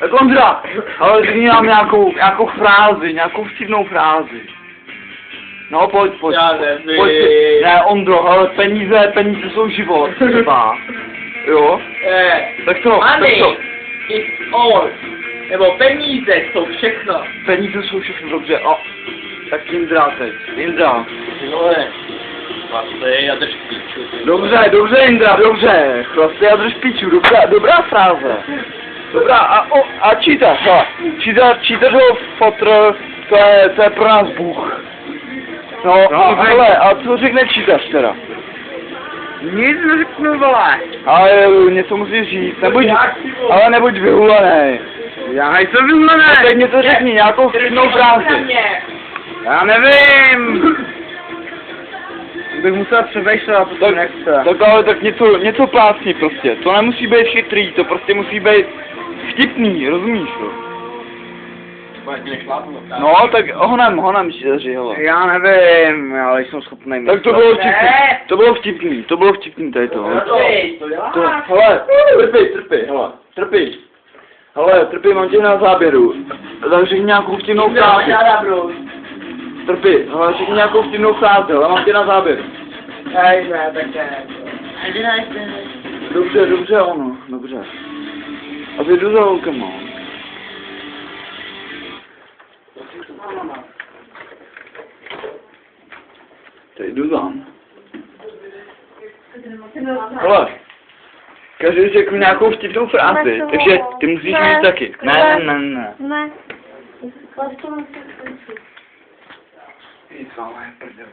Tak Ondra, ale řekni nám nějakou frázi, nějakou vtipnou frázi. No pojď. Já nevím. Pojď, ne Ondro, ale peníze jsou život, třeba. Jo? Tak to, Money is all. Nebo peníze jsou všechno. Peníze jsou všechno dobře, tak Indra teď, Indra. Vole. Chlapci, já drž píču. Dobře Indra, dobře. Chlapci, já drž píču, dobrá fráze. Dobrá, a čítař, hele. Čítařov fotr, to je pro nás Bůh. No, hele, a co řekne čítař teda? Nic neřeknu, vole. Ale něco musíš říct, nebuď vyhulenej. Já nejsem vyhulený. Teď něco řekni, nějakou vtipnou frázi. Já nevím. Bych musel převejšet a potom nechce. Tak ale tak něco plácni prostě. To nemusí být chytrý, to prostě musí být vtipný, rozumíš to? No, tak honem čítaři, hele. Já nevím, ale jsem schopný. Tak to bylo vtipný tady to. Hele, trpí. Hele, trpí, mám tě na záběru. Tak řekni nějakou vtipnou frázi. Trpí, hele, řekni nějakou vtipnou frázi, ale mám tě na záběru. Dobře, ono, dobře. A vyjdu za holkama. Teď jdu tam. Hele, každý řekl nějakou vtipnou frázi, takže ty musíš mít taky. Ne. Ne. Nic, ale prdel.